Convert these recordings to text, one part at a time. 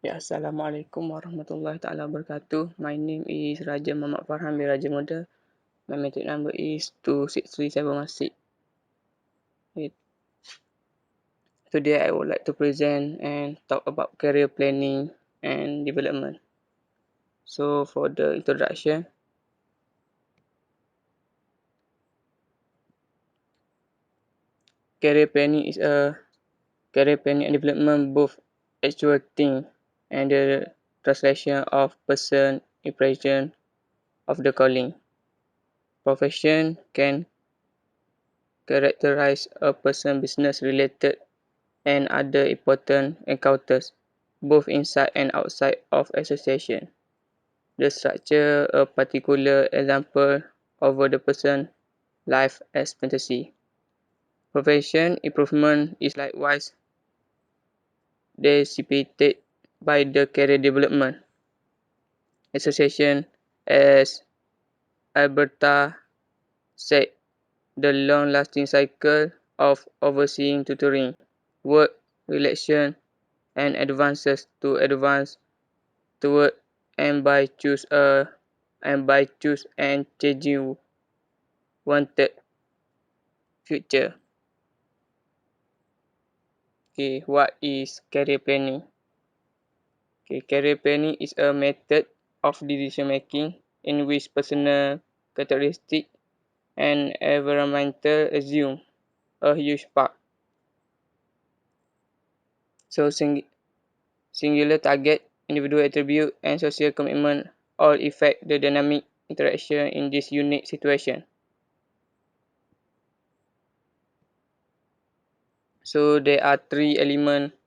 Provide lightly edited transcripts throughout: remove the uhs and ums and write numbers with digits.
Ya, Assalamualaikum warahmatullahi taala wabarakatuh. My name is Raja Muhammad Farhan bin Raja Muda. My metric number is 263716. Today I would like to present and talk about career planning and development. So for the introduction, career planning is a career planning and development both actual thing and the translation of person impression of the calling. Profession can characterize a person business related and other important encounters, both inside and outside of association. The structure a particular example over the person life expectancy. Profession improvement is likewise dissipated by the career development association, as Alberta said, the long-lasting cycle of overseeing tutoring, work, relation, and advances to advance toward and by choose and changing wanted future. Okay, what is career planning? Okay, career planning is a method of decision making in which personal characteristics and environmental assume a huge part. So singular target, individual attribute, and social commitment all affect the dynamic interaction in this unique situation. So there are three elements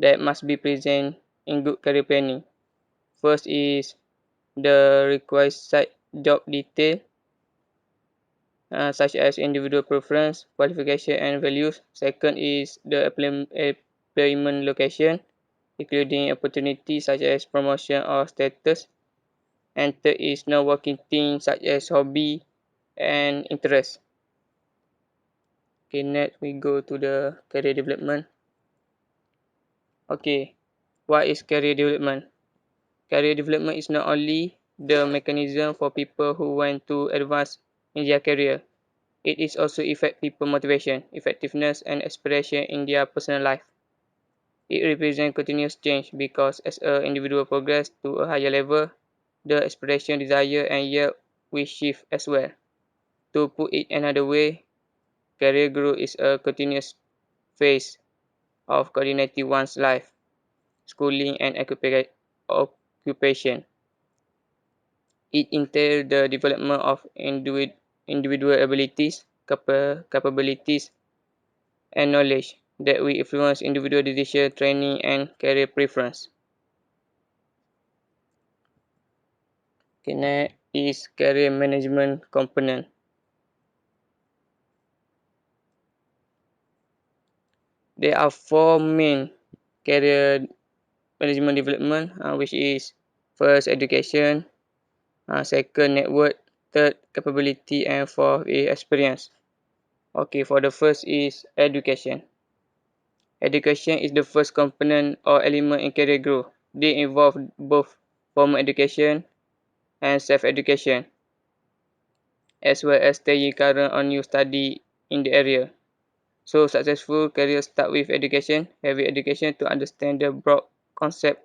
that must be present in good career planning. First is the requisite job detail, such as individual preference, qualification, and values. Second is the employment location, including opportunities such as promotion or status. And third is non-working things such as hobby and interest. Okay, next we go to the career development. Okay, what is career development? Career development is not only the mechanism for people who want to advance in their career, it is also affect people motivation, effectiveness, and aspiration in their personal life. It represents continuous change because as an individual progress to a higher level, the aspiration, desire, and year will shift as well. To put it another way, career growth is a continuous phase of coordinating one's life, schooling, and occupation. It entails the development of individual abilities, capabilities, and knowledge that will influence individual decision, training, and career preference. Okay, next is career management component. There are four main career management development, which is first education, second network, third capability, and fourth is experience. Okay, for the first is education. Education is the first component or element in career growth. They involve both formal education and self-education, as well as staying current on new study in the area. So successful careers start with education, heavy education to understand the broad concept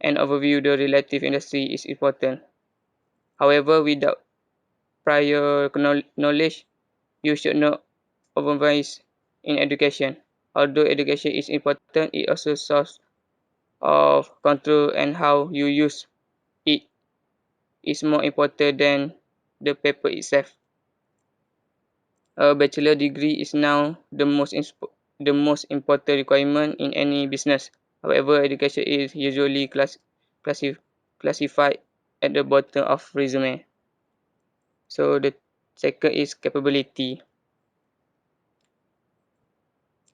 and overview the relative industry is important. However, without prior knowledge, you should not overvise in education. Although education is important, it also source of control and how you use it is more important than the paper itself. A bachelor degree is now the most important requirement in any business. However, education is usually classified at the bottom of resume. So the second is capability.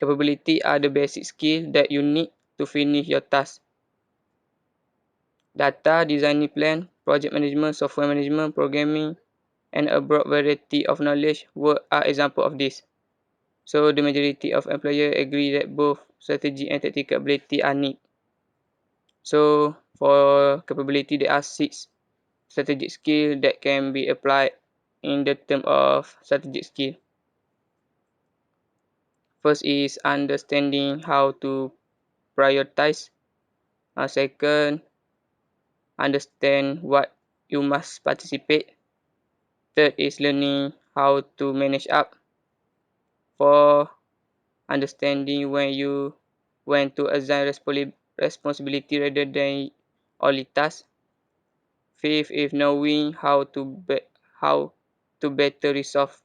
Capability are the basic skills that you need to finish your task. Data, designing plan, project management, software management, programming, and a broad variety of knowledge work are examples of this. So the majority of employers agree that both strategy and technical ability are needed. So for capability, there are 6 strategic skills that can be applied in the term of strategic skill. First is understanding how to prioritize. Second, understand what you must participate. Third is learning how to manage up. Four, understanding when to assign responsibility rather than only tasks. Fifth is knowing how to better resolve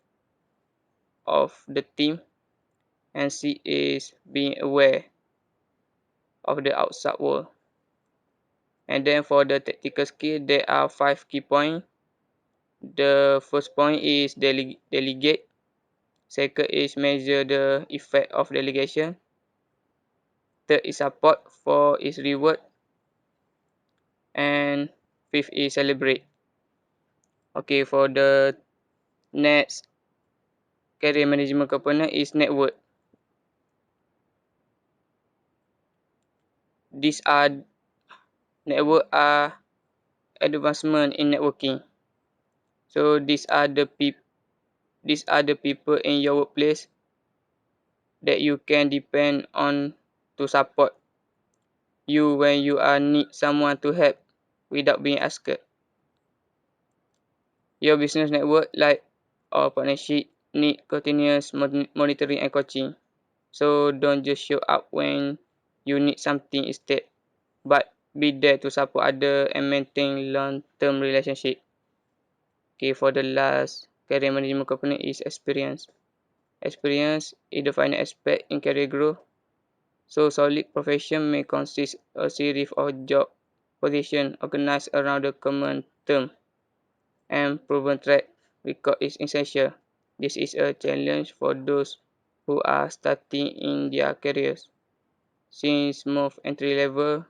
of the team. And C is being aware of the outside world. And then for the tactical skill, there are 5 key points. The first point is delegate. Second is measure the effect of delegation. Third is support. Fourth is reward. And fifth is celebrate. Okay, for the next career management component is network. These are network are advancement in networking. So these are the people in your workplace that you can depend on to support you when you are need someone to help without being asked. Your business network like or partnership need continuous monitoring and coaching. So don't just show up when you need something instead, but be there to support others and maintain long-term relationship. Okay, for the last career management component is experience. Experience is the final aspect in career growth. So solid profession may consist a series of job positions organized around the common term, and proven track record is essential. This is a challenge for those who are starting in their careers, since most entry-level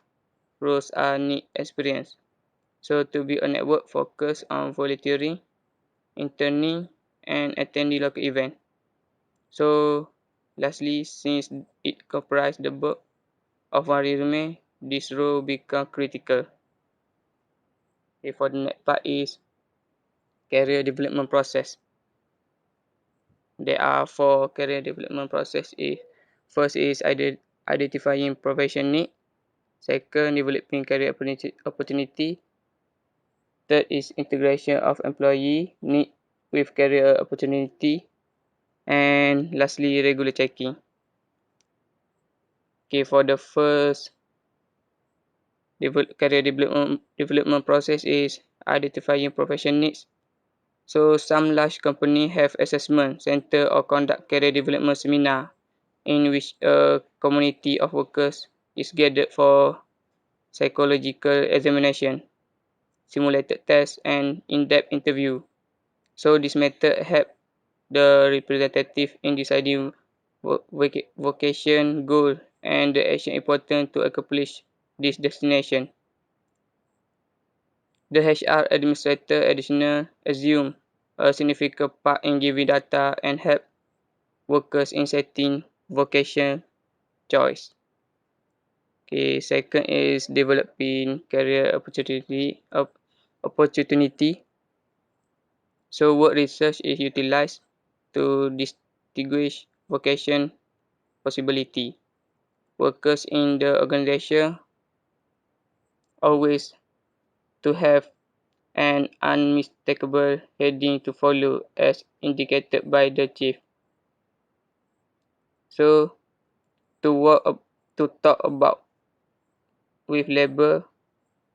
roles are need experience. So to be a network focused on volunteering, interning, and attending local events. So lastly, since it comprises the bulk of our resume, this role become critical. Okay, for the next part is career development process. There are 4 career development process. First is identifying profession need. Second, developing career opportunity. Third is integration of employee need with career opportunity. And lastly, regular checking. Okay, for the first career development process is identifying profession needs. So some large companies have assessment center or conduct career development seminar in which a community of workers is gathered for psychological examination, simulated tests, and in-depth interview. So this method help the representative in deciding vocation, goal, and the action important to accomplish this destination. The HR administrator additional assume a significant part in giving data and help workers in setting vocation choice. Okay, second is developing career opportunity. So work research is utilized to distinguish vocation possibility. Workers in the organization always to have an unmistakable heading to follow as indicated by the chief. So to talk about with labor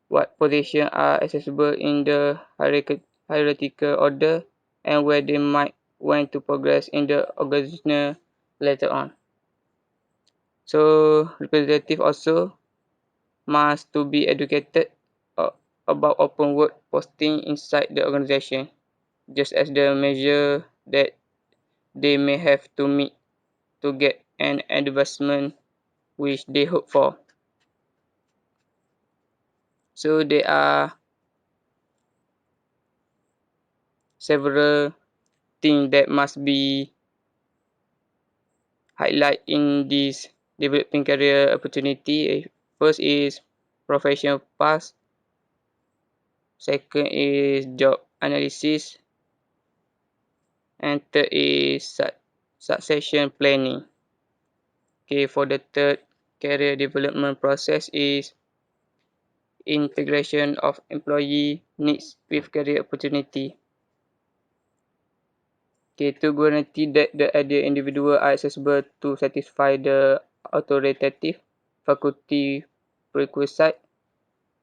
what positions are accessible in the hierarchical order and where they might want to progress in the organization later on. So representative also must to be educated uh, about open work posting inside the organization, just as the measure that they may have to meet to get an advancement which they hope for. So there are several things that must be highlighted in this developing career opportunity. First is professional path. Second is job analysis. And third is succession planning. Okay, for the third career development process is integration of employee needs with career opportunity. Okay, to guarantee that the ideal individual are accessible to satisfy the authoritative faculty prerequisite,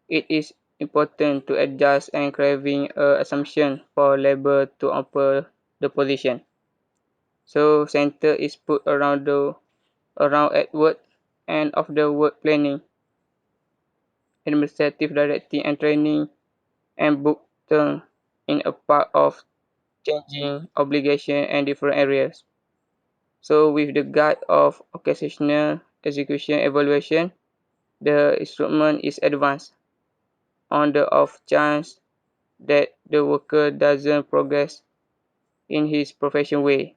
it is important to adjust and craving assumption for labor to offer the position. So center is put around at work and of the work planning, administrative directing and training, and book term in a part of changing obligation and different areas. So with the guide of occasional execution evaluation, the instrument is advanced on the off chance that the worker doesn't progress in his profession way.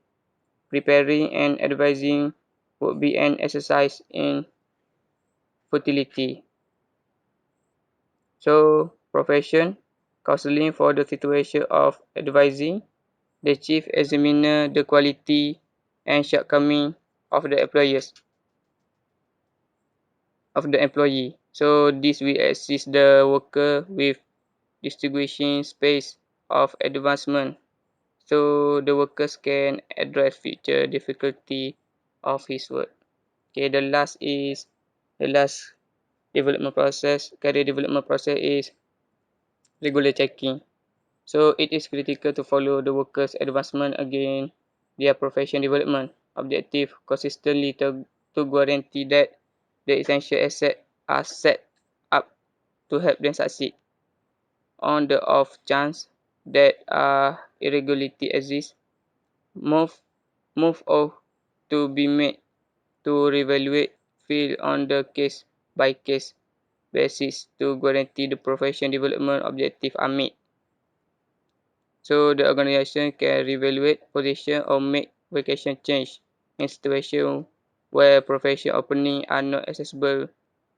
Preparing and advising would be an exercise in futility. So, profession, counseling for the situation of advising the chief examiner the quality and shortcoming of the employee. So this will assist the worker with distinguishing space of advancement so the workers can address future difficulty of his work. Okay, the last career development process is regular checking. So it is critical to follow the workers' advancement against their profession development objective consistently to guarantee that the essential assets are set up to help them succeed. On the off chance that irregularity exists, move move off to be made to reevaluate field on the case by case basis to guarantee the profession development objective are met. So the organization can reevaluate position or make vacation change in situation where profession opening are not accessible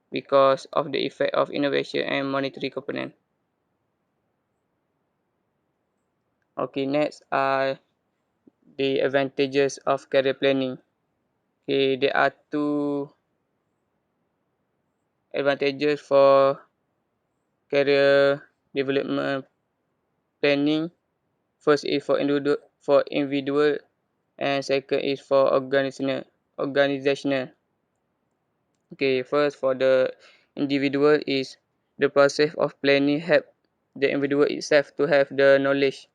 because of the effect of innovation and monetary component. Okay, next are the advantages of career planning. Okay, there are two advantages for career development planning. First is for individual and second is for organizational. Okay, first for the individual is the process of planning help the individual itself to have the knowledge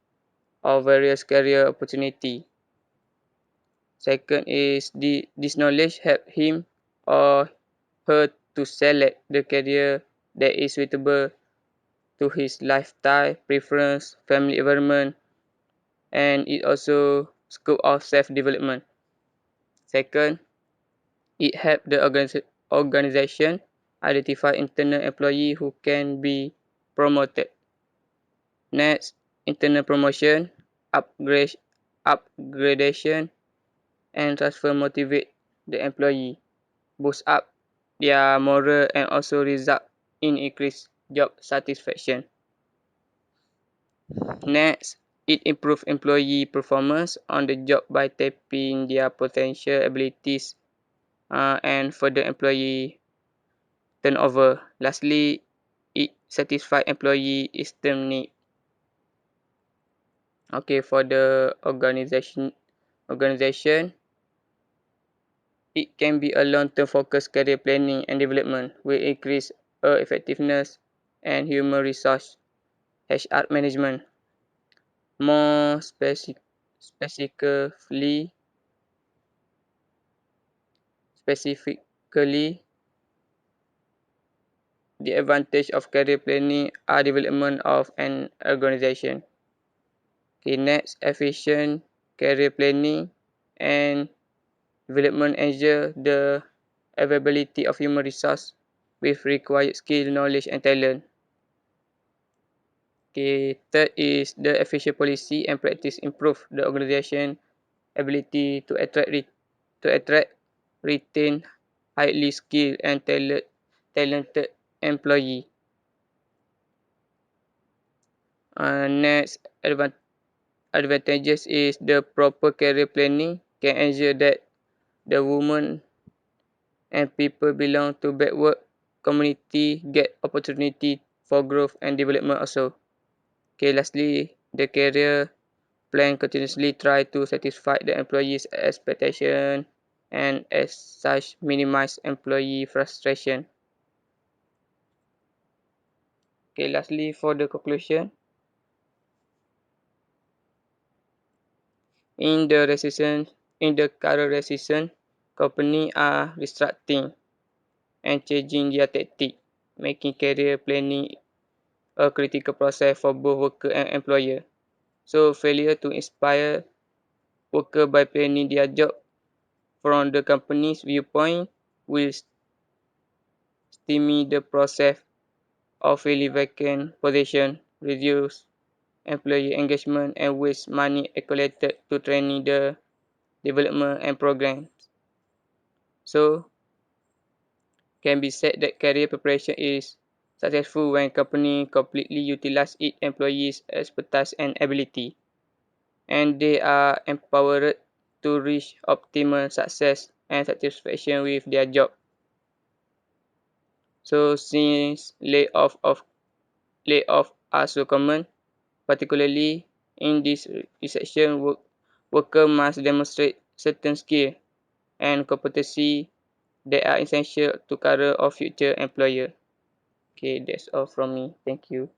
of various career opportunity. Second is this knowledge help him or her to select the career that is suitable to his lifestyle, preference, family environment, and it also scope of self-development. Second, it helps the organization identify internal employee who can be promoted. Next, internal promotion, upgrade, upgradation, and transfer motivate the employee, boost up their morale and also result in increased job satisfaction. Next, it improves employee performance on the job by tapping their potential abilities and further employee turnover. Lastly, it satisfies employee external need. Okay, for the organization, it can be a long-term focused career planning and development will increase effectiveness and human resource HR management. More specifically, the advantage of career planning are development of an organization. Okay, next, efficient career planning and development ensure the availability of human resource with required skill, knowledge, and talent. Okay, third is the efficient policy and practice improve the organization ability to attract, retain highly skilled and talented employee. Next advantages is the proper career planning can ensure that the women and people belong to backward community get opportunity for growth and development also. Okay, lastly, the career plan continuously try to satisfy the employees' expectation and as such minimize employee frustration. Okay, lastly for the conclusion, in the recession, in the current recession, companies are restructuring and changing their tactic, making career planning a critical process for both worker and employer. So failure to inspire worker by planning their job from the company's viewpoint will stymie the process of filling vacant position, reduce employee engagement, and waste money allocated to training the development and programs. So can be said that career preparation is successful when company completely utilize its employees' expertise and ability, and they are empowered to reach optimal success and satisfaction with their job. So since layoff are so common, particularly in this recession, worker must demonstrate certain skill and competency that are essential to career of future employer. Okay, that's all from me. Thank you.